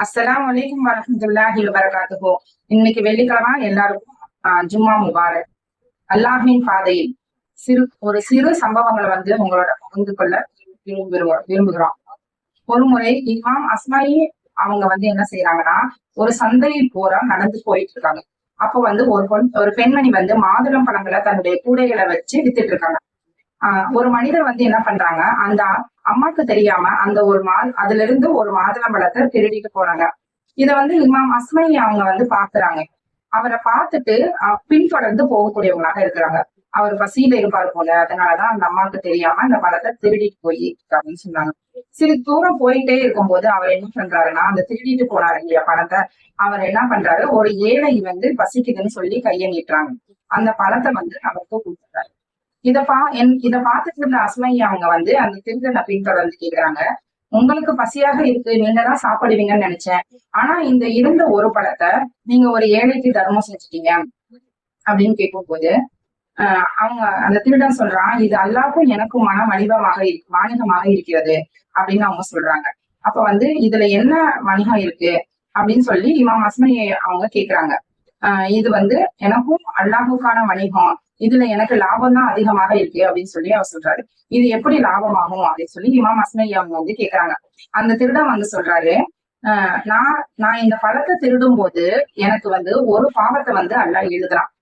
அஸ்ஸலாமு அலைக்கும் வரஹ்மத்துல்லாஹி வபரகாத்துஹு. இன்னைக்கு வெள்ளிக்கிழமை எல்லாருக்கும் ஜும்மா முபாரக். அல்லாஹ்வின் பாதையில் ஒரு சிறு சம்பவங்களை உங்களோட பகிர்ந்து கொள்ள விரும்புகிறோம். ஒரு முறை இமாம் அஸ்மாயி அவங்க என்ன செய்யறாங்கன்னா, ஒரு சந்தையில் நடந்து போயிட்டு இருக்காங்க. அப்ப ஒரு பெண்மணி மாதுளம் பழங்களை தன்னுடைய கூடைகளை வச்சு வித்துட்டு இருக்காங்க. ஒரு மனிதர் என்ன பண்றாங்க, அந்த அம்மாக்கு தெரியாம அந்த அதுல இருந்து ஒரு மாதுளம்பழத்தை திருடிட்டு போறாங்க. இத இமாம் அஸ்மை அவங்க பாக்குறாங்க. அவரை பார்த்துட்டு பின்தொடர்ந்து போகக்கூடியவங்களாக இருக்கிறாங்க. அவர் பசியில இருப்பார் போல, அதனாலதான் அந்த அம்மாவுக்கு தெரியாம அந்த பழத்தை திருடிட்டு போய் அப்படின்னு சொன்னாங்க. சிறிது தூரம் போயிட்டே இருக்கும்போது அவர் என்ன பண்றாருன்னா, அந்த திருடிட்டு போனாரு இல்லையா பழத்தை, அவர் என்ன பண்றாரு, ஒரு ஏழை பசிக்குதுன்னு சொல்லி கையை நீட்டுறாங்க. அந்த பழத்தை அவருக்கு கொடுத்துறாரு. இத பாத்துட்டு இருந்த அஸ்மை அவங்க அந்த திருடனை பின்தொடர்ந்து கேக்குறாங்க, உங்களுக்கு பசியாக இருக்கு, நீங்க தான் சாப்பிடுவீங்கன்னு நினைச்சேன். ஆனா இந்த இருந்த ஒரு பழத்தை நீங்க ஒரு ஏழைக்கு தர்மம் செஞ்சுட்டீங்க அப்படின்னு கேட்கும் போது அவங்க அந்த திருடன் சொல்றான், இது அல்லாஹ்வும் எனக்கும் வாணிகமாக இருக்கிறது அப்படின்னு அவங்க சொல்றாங்க. அப்ப இதுல என்ன வணிகம் இருக்கு அப்படின்னு சொல்லி இமாம் அஸ்மை அவங்க கேக்குறாங்க. இது எனக்கும் அல்லாஹுக்கான வணிகம், இதுல எனக்கு லாபம் தான் அதிகமாக இருக்கு அப்படின்னு சொல்லி அவர் சொல்றாரு. இது எப்படி லாபமாகும் அப்படின்னு சொல்லி இமாம் அஸ்மை அவங்க கேக்குறாங்க. அந்த திருடன் சொல்றாரு, நான் இந்த பழத்தை திருடும் போது எனக்கு ஒரு பாவத்தை அல்லாஹ் எழுதுறான்.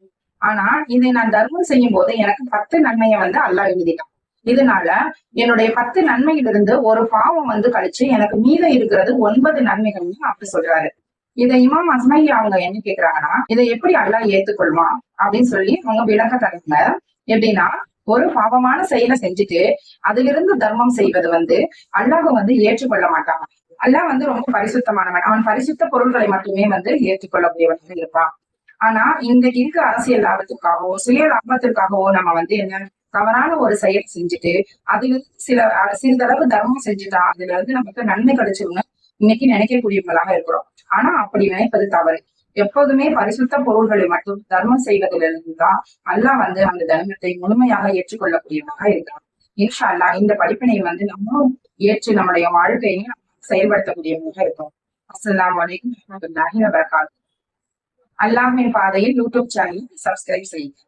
ஆனா இதை நான் தர்மம் செய்யும் போது எனக்கு 10 நன்மையை அல்லாஹ் எழுதிட்டான். இதனால என்னுடைய 10 நன்மையிலிருந்து ஒரு பாவம் கழிச்சு எனக்கு மீதம் இருக்கிறது 9 நன்மைகள்னு அப்படி சொல்றாரு. இதை இமாம் அஸ்மை அவங்க என்ன கேக்குறாங்கன்னா, இதை எப்படி அல்லாஹ் ஏத்துக்கொள்வான் அப்படின்னு சொல்லி அவங்க விளக்க தராங்க. எப்படின்னா, ஒரு பாவமான செயலை செஞ்சுட்டு அதுல இருந்து தர்மம் செய்வது அல்லாஹ் ஏற்றுக்கொள்ள மாட்டான். அல்லாஹ் ரொம்ப பரிசுத்தமானவன். அவன் பரிசுத்த பொருள்களை மட்டுமே ஏற்றுக்கொள்ளக்கூடியவன் இருப்பான். ஆனா இன்றைக்கு இருக்க அரசியல் லாபத்துக்காகவோ சுய லாபத்திற்காகவோ நம்ம என்ன தவறான ஒரு செயல் செஞ்சுட்டு அதுல சிறிதளவு தர்மம் செஞ்சுட்டா அதுல நமக்கு நன்மை கிடைச்சிருன்னு இன்னைக்கு நினைக்கக்கூடியவங்களாக இருக்கிறோம். ஆனா அப்படி நினைப்பது தவறு. எப்போதுமே பரிசுத்த பொருள்களை மட்டும் தர்மம் செய்வதிலிருந்து தான் அல்லாஹ் அந்த தர்மத்தை முழுமையாக ஏற்றுக்கொள்ளக்கூடியவனாக இருக்கிறான். இன்ஷா அல்லாஹ் இந்த படிப்பினை நம்மளும் ஏற்று நம்முடைய வாழ்க்கையை செயல்படுத்தக்கூடியவனாக இருக்கும். அஸ்ஸலாமு அலைக்கும் வரஹ்மத்துல்லாஹி வபரகாத்துஹு. அல்லாஹ்வின் பாதையில் யூடியூப் சேனல் சப்ஸ்கிரைப் செய்யுங்க.